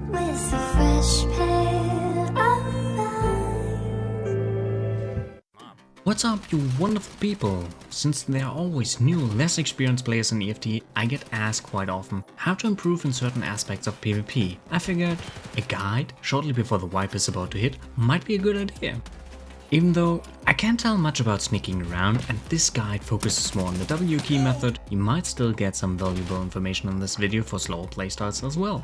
with a fresh pair of eyes. What's up, you wonderful people? Since there are always new, less experienced players in EFT, I get asked quite often how to improve in certain aspects of PvP. I figured a guide shortly before the wipe is about to hit might be a good idea. Even though I can't tell much about sneaking around and this guide focuses more on the W key method, you might still get some valuable information in this video for slower playstyles as well.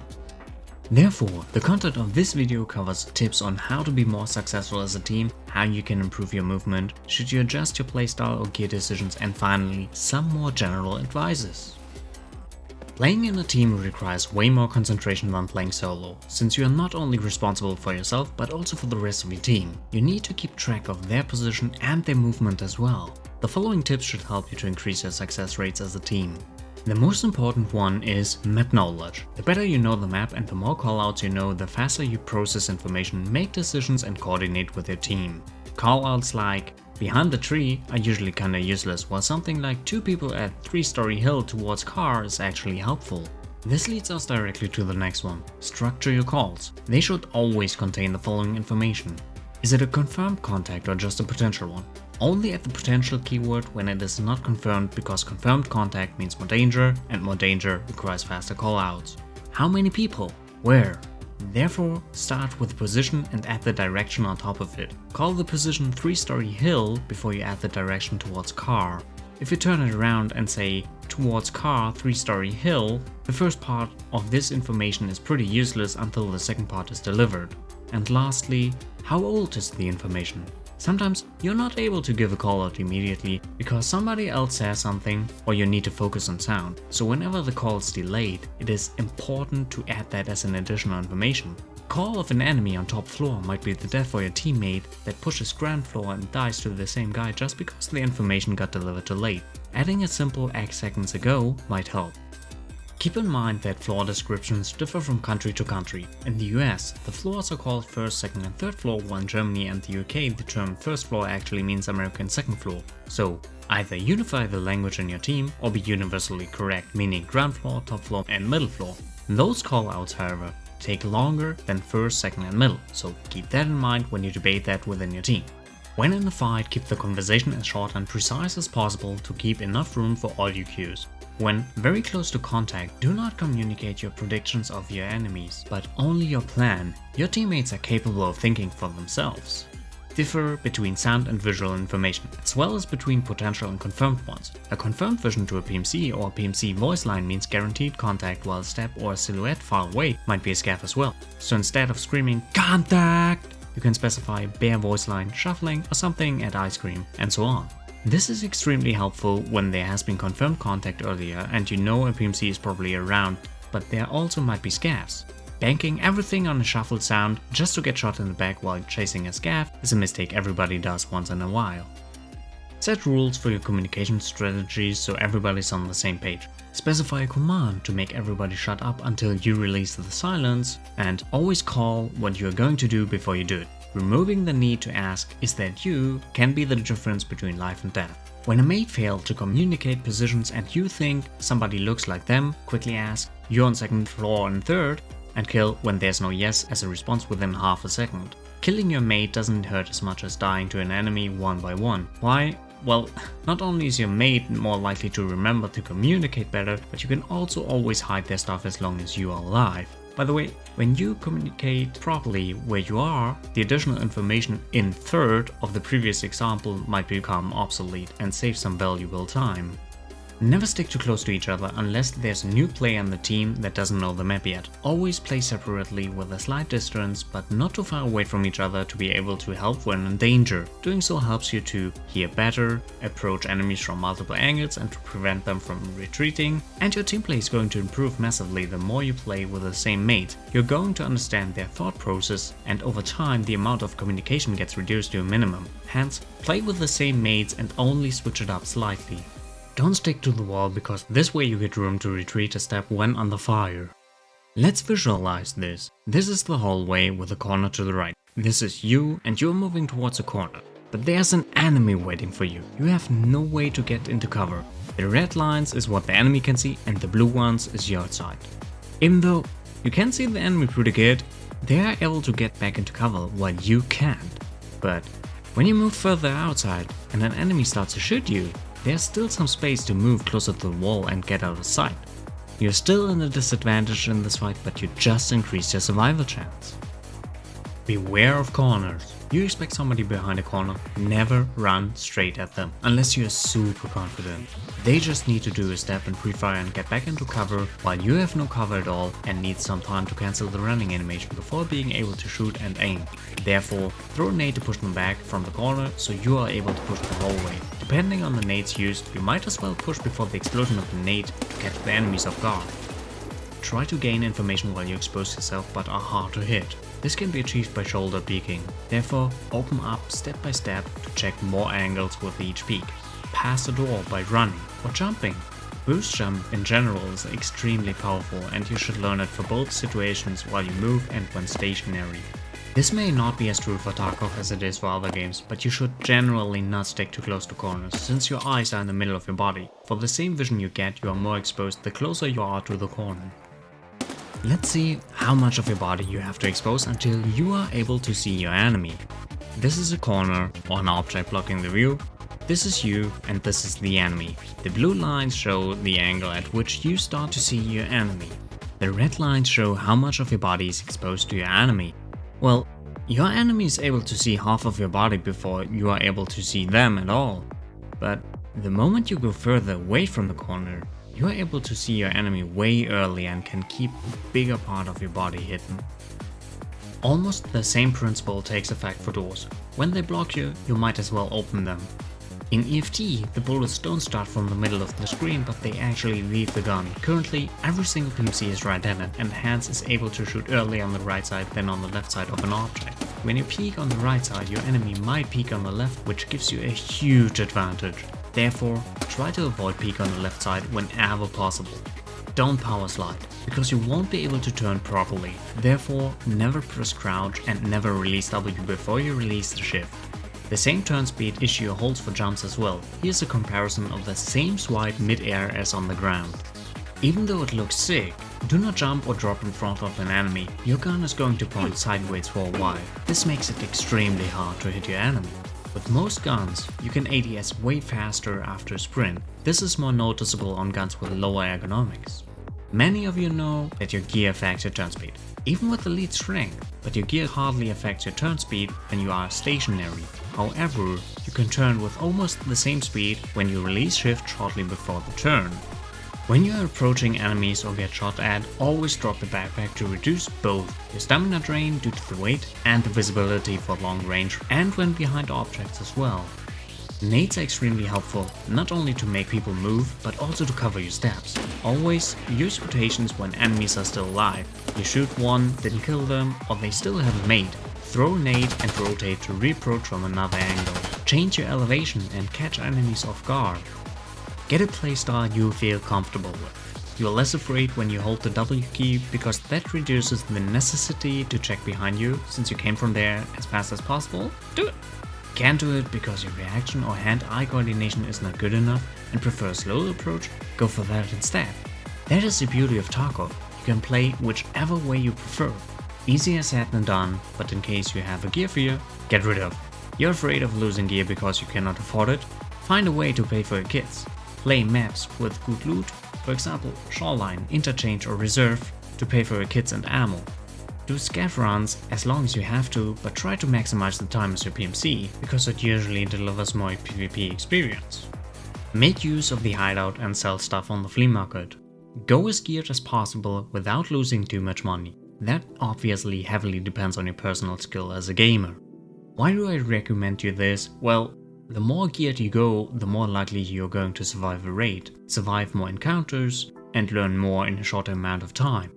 Therefore, the content of this video covers tips on how to be more successful as a team, how you can improve your movement, should you adjust your playstyle or gear decisions, and finally, some more general advices. Playing in a team requires way more concentration than playing solo, since you are not only responsible for yourself but also for the rest of your team. You need to keep track of their position and their movement as well. The following tips should help you to increase your success rates as a team. The most important one is map knowledge. The better you know the map and the more callouts you know, the faster you process information, make decisions and coordinate with your team. Callouts like behind the tree are usually kinda useless, while something like 2 people at 3-story hill towards car is actually helpful. This leads us directly to the next one. Structure your calls. They should always contain the following information. Is it a confirmed contact or just a potential one? Only at the potential keyword when it is not confirmed, because confirmed contact means more danger, and more danger requires faster callouts. How many people? Where? Therefore, start with position and add the direction on top of it. Call the position 3-story hill before you add the direction towards car. If you turn it around and say towards car 3-story hill, the first part of this information is pretty useless until the second part is delivered. And lastly, how old is the information? Sometimes you're not able to give a callout immediately because somebody else says something or you need to focus on sound. So whenever the call is delayed, it is important to add that as an additional information. Call of an enemy on top floor might be the death for your teammate that pushes ground floor and dies to the same guy just because the information got delivered too late. Adding a simple X seconds ago might help. Keep in mind that floor descriptions differ from country to country. In the US, the floors are called first, second and third floor, while in Germany and the UK the term first floor actually means American second floor. So either unify the language in your team or be universally correct, meaning ground floor, top floor and middle floor. Those callouts, however, take longer than first, second and middle, so keep that in mind when you debate that within your team. When in a fight, keep the conversation as short and precise as possible to keep enough room for all your cues. When very close to contact, do not communicate your predictions of your enemies, but only your plan. Your teammates are capable of thinking for themselves. Differ between sound and visual information, as well as between potential and confirmed ones. A confirmed vision to a PMC or a PMC voice line means guaranteed contact, while a step or a silhouette far away might be a scav as well. So instead of screaming "contact", you can specify bare voice line, shuffling or something at ice cream, and so on. This is extremely helpful when there has been confirmed contact earlier and you know a PMC is probably around, but there also might be scavs. Banking everything on a shuffled sound just to get shot in the back while chasing a scav is a mistake everybody does once in a while. Set rules for your communication strategies so everybody's on the same page. Specify a command to make everybody shut up until you release the silence, and always call what you are going to do before you do it. Removing the need to ask "is that you" can be the difference between life and death. When a mate failed to communicate positions and you think somebody looks like them, quickly ask "you're on second floor and third" and kill when there's no yes as a response within half a second. Killing your mate doesn't hurt as much as dying to an enemy one by one. Why? Well, not only is your mate more likely to remember to communicate better, but you can also always hide their stuff as long as you are alive. By the way, when you communicate properly where you are, the additional information in third of the previous example might become obsolete and save some valuable time. Never stick too close to each other unless there's a new player on the team that doesn't know the map yet. Always play separately with a slight distance, but not too far away from each other to be able to help when in danger. Doing so helps you to hear better, approach enemies from multiple angles and to prevent them from retreating, and your team play is going to improve massively the more you play with the same mate. You're going to understand their thought process, and over time the amount of communication gets reduced to a minimum. Hence, play with the same mates and only switch it up slightly. Don't stick to the wall, because this way you get room to retreat a step when under fire. Let's visualize this. This is the hallway with a corner to the right. This is you and you're moving towards a corner. But there's an enemy waiting for you. You have no way to get into cover. The red lines is what the enemy can see and the blue ones is your side. Even though You can see the enemy pretty good. They are able to get back into cover while you can't. But when you move further outside and an enemy starts to shoot you, there's still some space to move closer to the wall and get out of sight. You're still in a disadvantage in this fight, but you just increase your survival chance. Beware of corners. You expect somebody behind a corner, never run straight at them, unless you're super confident. They just need to do a step in pre-fire and get back into cover, while you have no cover at all and need some time to cancel the running animation before being able to shoot and aim. Therefore, throw a nade to push them back from the corner so you are able to push the whole way. Depending on the nades used, you might as well push before the explosion of the nade to catch the enemies off guard. Try to gain information while you expose yourself but are hard to hit. This can be achieved by shoulder peeking. Therefore, open up step by step to check more angles with each peek. Pass the door by running or jumping. Boost jump in general is extremely powerful and you should learn it for both situations while you move and when stationary. This may not be as true for Tarkov as it is for other games, but you should generally not stick too close to corners, since your eyes are in the middle of your body. For the same vision you get, you are more exposed the closer you are to the corner. Let's see how much of your body you have to expose until you are able to see your enemy. This is a corner or an object blocking the view. This is you and this is the enemy. The blue lines show the angle at which you start to see your enemy. The red lines show how much of your body is exposed to your enemy. Well, your enemy is able to see half of your body before you are able to see them at all. But the moment you go further away from the corner, you are able to see your enemy way early and can keep a bigger part of your body hidden. Almost the same principle takes effect for doors. When they block you, you might as well open them. In EFT, the bullets don't start from the middle of the screen, but they actually leave the gun. Currently, every single PMC is right-handed and hence is able to shoot early on the right side than on the left side of an object. When you peek on the right side, your enemy might peek on the left, which gives you a huge advantage. Therefore, try to avoid peek on the left side whenever possible. Don't power slide, because you won't be able to turn properly. Therefore, never press crouch and never release W before you release the shift. The same turn speed issue holds for jumps as well. Here's a comparison of the same swipe mid-air as on the ground. Even though it looks sick, do not jump or drop in front of an enemy. Your gun is going to point sideways for a while. This makes it extremely hard to hit your enemy. With most guns, you can ADS way faster after a sprint. This is more noticeable on guns with lower ergonomics. Many of you know that your gear affects your turn speed, even with elite strength, but your gear hardly affects your turn speed when you are stationary. However, you can turn with almost the same speed when you release shift shortly before the turn. When you are approaching enemies or get shot at, always drop the backpack to reduce both your stamina drain due to the weight and the visibility for long range, and when behind objects as well. Nades are extremely helpful, not only to make people move, but also to cover your steps. Always use rotations when enemies are still alive. You shoot one, didn't kill them, or they still haven't made. Throw a nade and rotate to reapproach from another angle. Change your elevation and catch enemies off guard. Get a playstyle you feel comfortable with. You are less afraid when you hold the W key because that reduces the necessity to check behind you since you came from there as fast as possible. Do it! Can't do it because your reaction or hand-eye coordination is not good enough and prefer a slow approach? Go for that instead. That is the beauty of Tarkov. You can play whichever way you prefer. Easier said than done, but in case you have a gear fear, get rid of. You're afraid of losing gear because you cannot afford it? Find a way to pay for your kits. Play maps with good loot, for example Shoreline, Interchange or Reserve, to pay for your kits and ammo. Do scav runs as long as you have to, but try to maximize the time as your PMC, because it usually delivers more PvP experience. Make use of the hideout and sell stuff on the flea market. Go as geared as possible without losing too much money. That obviously heavily depends on your personal skill as a gamer. Why do I recommend you this? Well, the more geared you go, the more likely you're going to survive a raid, survive more encounters, and learn more in a shorter amount of time.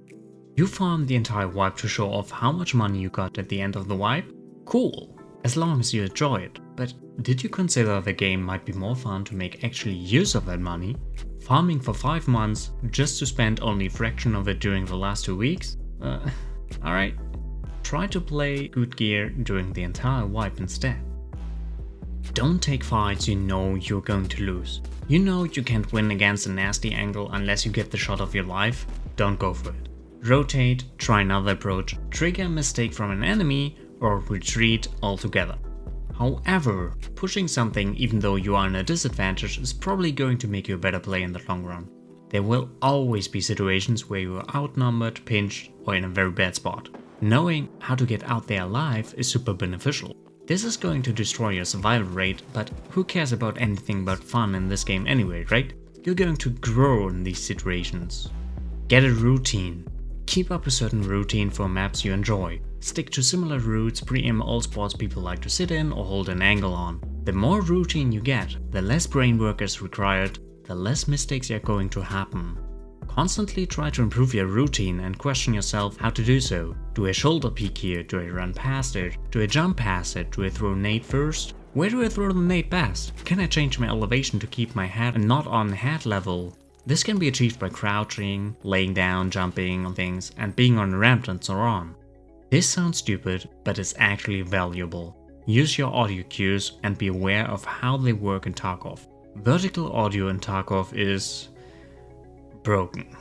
You farm the entire wipe to show off how much money you got at the end of the wipe? Cool, as long as you enjoy it. But did you consider the game might be more fun to make actually use of that money? Farming for 5 months just to spend only a fraction of it during the last 2 weeks? Alright. Try to play good gear during the entire wipe instead. Don't take fights you know you're going to lose. You know you can't win against a nasty angle unless you get the shot of your life? Don't go for it. rotate, try another approach, trigger a mistake from an enemy, or retreat altogether. However, pushing something even though you are in a disadvantage is probably going to make you a better player in the long run. There will always be situations where you are outnumbered, pinched, or in a very bad spot. Knowing how to get out there alive is super beneficial. This is going to destroy your survival rate, but who cares about anything but fun in this game anyway, right? You're going to grow in these situations. Get a routine. Keep up a certain routine for maps you enjoy. Stick to similar routes, pre-aim all spots people like to sit in or hold an angle on. The more routine you get, the less brain work is required, the less mistakes are going to happen. Constantly try to improve your routine and question yourself how to do so. Do I shoulder peek here? Do I run past it? Do I jump past it? Do I throw a nade first? Where do I throw the nade best? Can I change my elevation to keep my head not on head level? This can be achieved by crouching, laying down, jumping on things, and being on a ramp and so on. This sounds stupid, but it's actually valuable. Use your audio cues and be aware of how they work in Tarkov. Vertical audio in Tarkov is broken.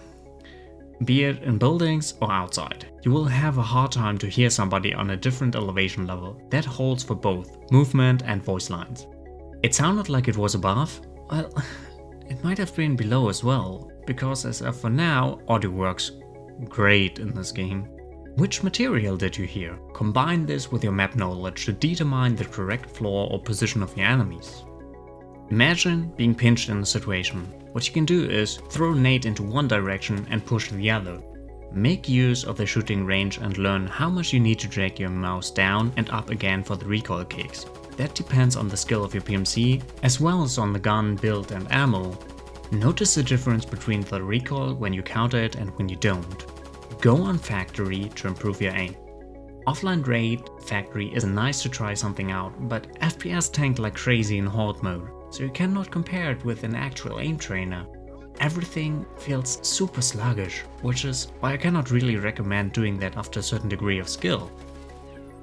Be it in buildings or outside. You will have a hard time to hear somebody on a different elevation level. That holds for both movement and voice lines. It sounded like it was above? Well, it might have been below as well, because as of for now, audio works great in this game. Which material did you hear? Combine this with your map knowledge to determine the correct floor or position of your enemies. Imagine being pinched in a situation. What you can do is throw a nade into one direction and push the other. Make use of the shooting range and learn how much you need to drag your mouse down and up again for the recoil kicks. That depends on the skill of your PMC as well as on the gun, build and ammo. Notice the difference between the recoil when you counter it and when you don't. Go on factory to improve your aim. Offline raid factory is nice to try something out, but FPS tanked like crazy in horde mode, so you cannot compare it with an actual aim trainer. Everything feels super sluggish, which is why I cannot really recommend doing that after a certain degree of skill.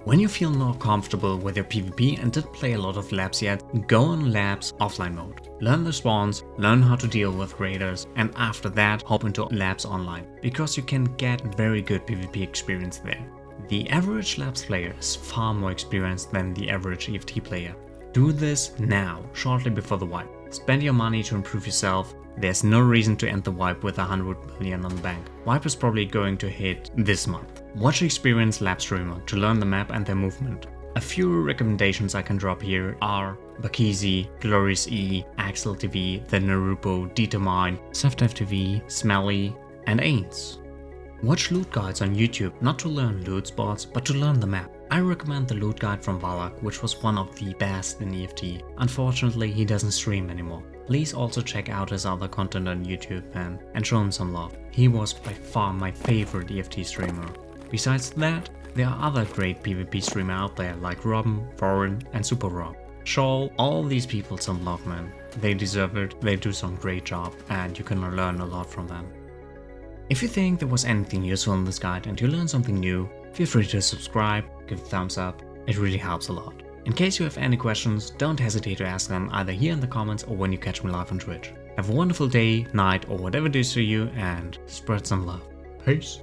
When you feel more comfortable with your PvP and didn't play a lot of labs yet, go on labs offline mode. Learn the spawns, learn how to deal with raiders, and after that hop into labs online, because you can get very good PvP experience there. The average labs player is far more experienced than the average EFT player. Do this now, shortly before the wipe. Spend your money to improve yourself. There's no reason to end the wipe with 100 million on the bank. Wipe is probably going to hit this month. Watch experienced lab streamer to learn the map and their movement. A few recommendations I can drop here are Bakizi, Glorious E, Axel TV, The Narupo, Determine, SafDev TV, Smelly, and Ains. Watch loot guides on YouTube, not to learn loot spots, but to learn the map. I recommend the loot guide from Valak, which was one of the best in EFT. Unfortunately, he doesn't stream anymore. Please also check out his other content on YouTube and show him some love. He was by far my favorite EFT streamer. Besides that, there are other great PvP streamers out there like Robin, Foreign, and Super Rob. Show all these people some love, man. They deserve it, they do some great job, and you can learn a lot from them. If you think there was anything useful in this guide and you learned something new, feel free to subscribe, give a thumbs up, it really helps a lot. In case you have any questions, don't hesitate to ask them either here in the comments or when you catch me live on Twitch. Have a wonderful day, night, or whatever it is for you, and spread some love. Peace.